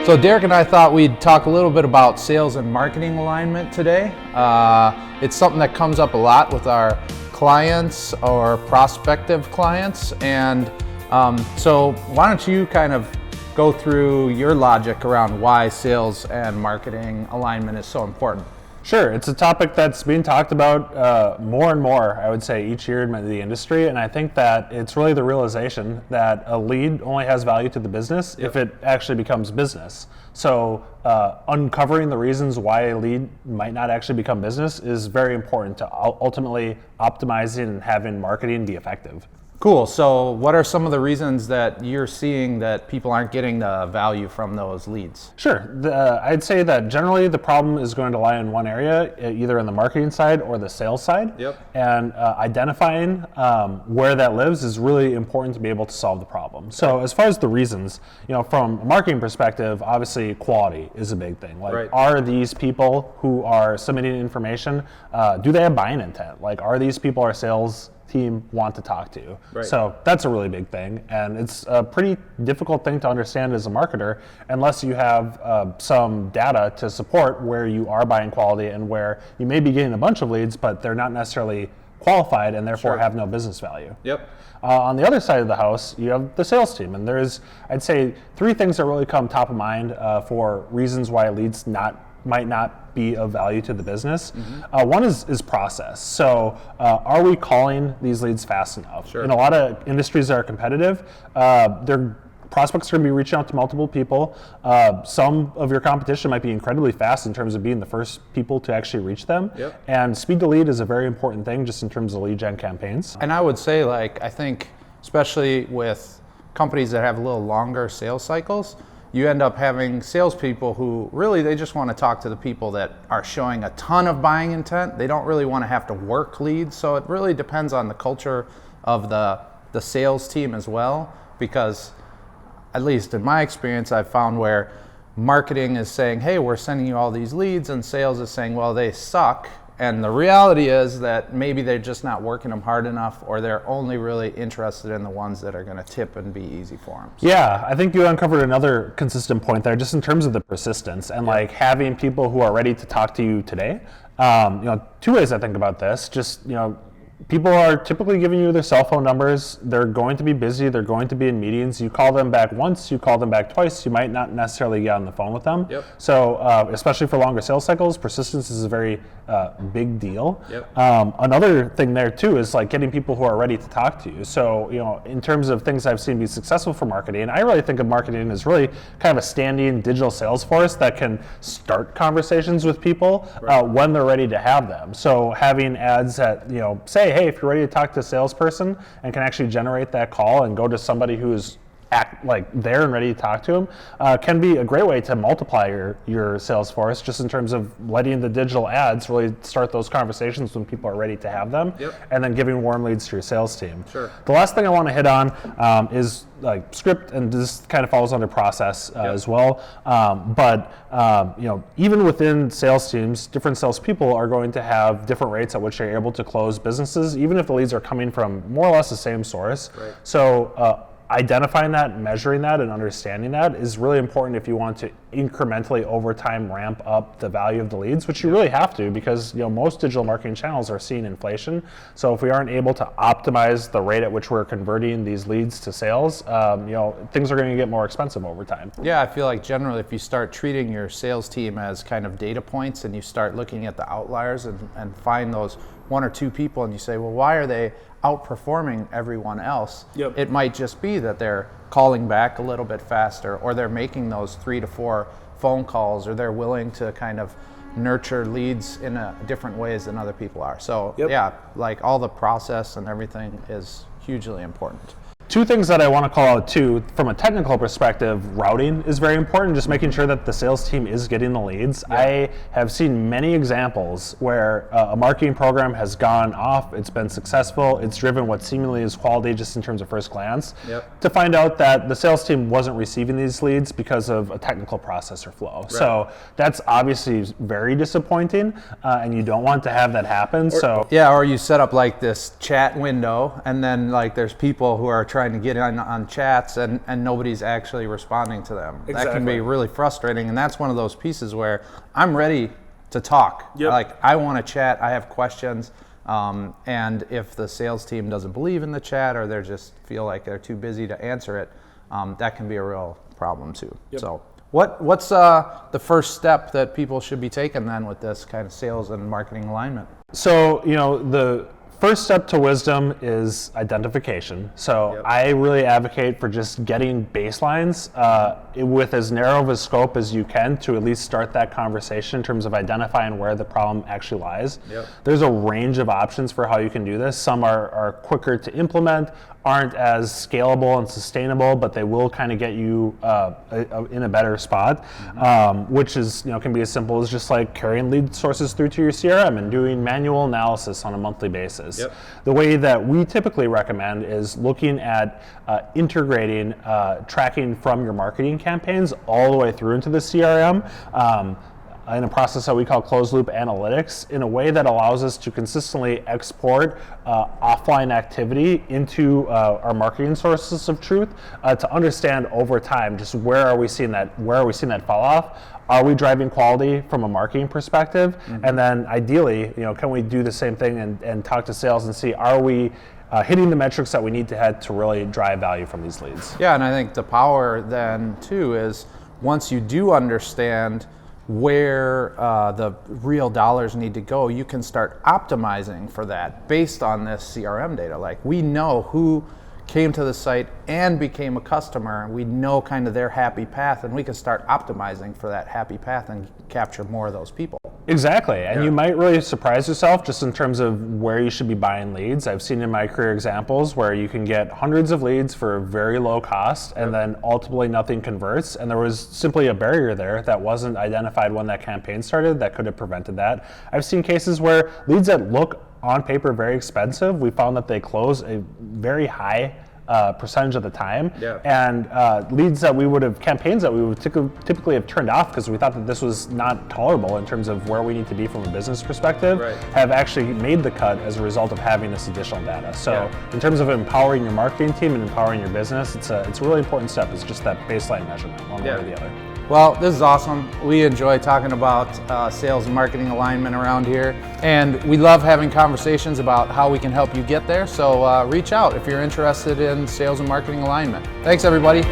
So Derrick and I thought we'd talk a little bit about sales and marketing alignment today. It's something that comes up a lot with our clients or prospective clients. And so why don't you kind of go through your logic around why sales and marketing alignment is so important? Sure, it's a topic that's being talked about more and more, I would say, each year in the industry, and I think that it's really the realization that a lead only has value to the business if it actually becomes business. So uncovering the reasons why a lead might not actually become business is very important to ultimately optimizing and having marketing be effective. Cool. So what are some of the reasons that you're seeing that people aren't getting the value from those leads? Sure. I'd say that generally the problem is going to lie in one area, either in the marketing side or the sales side. Yep. And identifying where that lives is really important to be able to solve the problem. So as far as the reasons, from a marketing perspective, obviously quality is a big thing. Like, Are these people who are submitting information, do they have buying intent? Like, are these people our sales team want to talk to? Right. So that's a really big thing, and it's a pretty difficult thing to understand as a marketer unless you have some data to support where you are buying quality and where you may be getting a bunch of leads, but they're not necessarily qualified and therefore have no business value. Yep. On the other side of the house, you have the sales team, and there's, I'd say, three things that really come top of mind for reasons why leads might not be of value to the business. One is process. So are we calling these leads fast enough? Sure. In a lot of industries that are competitive, their prospects are going to be reaching out to multiple people. Some of your competition might be incredibly fast in terms of being the first people to actually reach them. Yep. And speed to lead is a very important thing just in terms of lead gen campaigns. And I would say, I think, especially with companies that have a little longer sales cycles, you end up having salespeople who really, they just want to talk to the people that are showing a ton of buying intent. They don't really want to have to work leads. So it really depends on the culture of the sales team as well, because at least in my experience, I've found where marketing is saying, hey, we're sending you all these leads, and sales is saying, well, they suck. And the reality is that maybe they're just not working them hard enough, or they're only really interested in the ones that are going to tip and be easy for them. So. Yeah, I think you uncovered another consistent point there, just in terms of the persistence and like having people who are ready to talk to you today. Two ways I think about this. Just people are typically giving you their cell phone numbers. They're going to be busy. They're going to be in meetings. You call them back once, you call them back twice. You might not necessarily get on the phone with them. Yep. So especially for longer sales cycles, persistence is a very big deal. Yep. Another thing there too is like getting people who are ready to talk to you. So in terms of things I've seen be successful for marketing, I really think of marketing as really kind of a standing digital sales force that can start conversations with people when they're ready to have them. So having ads that say, hey, if you're ready to talk to a salesperson and can actually generate that call and go to somebody who's there and ready to talk to them, can be a great way to multiply your sales force, just in terms of letting the digital ads really start those conversations when people are ready to have them, and then giving warm leads to your sales team. Sure. The last thing I want to hit on is script, and this kind of falls under process as well. But even within sales teams, different salespeople are going to have different rates at which they're able to close businesses, even if the leads are coming from more or less the same source. Right. So identifying that, measuring that, and understanding that is really important if you want to incrementally over time ramp up the value of the leads, which you really have to, because most digital marketing channels are seeing inflation. So if we aren't able to optimize the rate at which we're converting these leads to sales, things are going to get more expensive over time. Yeah, I feel like generally if you start treating your sales team as kind of data points, and you start looking at the outliers and find those one or two people, and you say, well, why are they outperforming everyone else? Yep. It might just be that they're calling back a little bit faster, or they're making those 3 to 4 phone calls, or they're willing to kind of nurture leads in different ways than other people are. So all the process and everything is hugely important. Two things that I want to call out too, from a technical perspective, routing is very important, just making sure that the sales team is getting the leads. Yeah. I have seen many examples where a marketing program has gone off, it's been successful, it's driven what seemingly is quality just in terms of first glance, to find out that the sales team wasn't receiving these leads because of a technical process or flow. Right. So that's obviously very disappointing, and you don't want to have that happen. Or you set up like this chat window, and then there's people who are trying to get on chats and nobody's actually responding to them. That can Exactly. be really frustrating, and that's one of those pieces where I'm ready to talk. Yep. Like, I want to chat, I have questions, and if the sales team doesn't believe in the chat or they just feel like they're too busy to answer it, that can be a real problem too. Yep. So what's the first step that people should be taking then with this kind of sales and marketing alignment? So, the first step to wisdom is identification. So I really advocate for just getting baselines with as narrow of a scope as you can to at least start that conversation in terms of identifying where the problem actually lies. There's a range of options for how you can do this. Some are quicker to implement, aren't as scalable and sustainable, but they will kind of get you in a better spot, which is can be as simple as just like carrying lead sources through to your CRM and doing manual analysis on a monthly basis. The way that we typically recommend is looking at integrating tracking from your marketing campaigns all the way through into the CRM. In a process that we call closed loop analytics, in a way that allows us to consistently export offline activity into our marketing sources of truth to understand over time just where are we seeing that fall off. Are we driving quality from a marketing perspective? And then ideally, can we do the same thing and talk to sales and see, are we hitting the metrics that we need to hit to really drive value from these leads? Yeah, and I think the power then too is once you do understand where the real dollars need to go, you can start optimizing for that based on this CRM data. Like, we know who came to the site and became a customer, we know kind of their happy path, and we can start optimizing for that happy path and capture more of those people. Exactly, and you might really surprise yourself just in terms of where you should be buying leads. I've seen in my career examples where you can get hundreds of leads for very low cost and then ultimately nothing converts, and there was simply a barrier there that wasn't identified when that campaign started that could have prevented that. I've seen cases where leads that look on paper very expensive, we found that they close a very high percentage of the time, and campaigns that we would typically have turned off because we thought that this was not tolerable in terms of where we need to be from a business perspective, have actually made the cut as a result of having this additional data. So in terms of empowering your marketing team and empowering your business, it's a really important step. It's just that baseline measurement, one way or the other. Well, this is awesome. We enjoy talking about sales and marketing alignment around here, and we love having conversations about how we can help you get there. So reach out if you're interested in sales and marketing alignment. Thanks, everybody.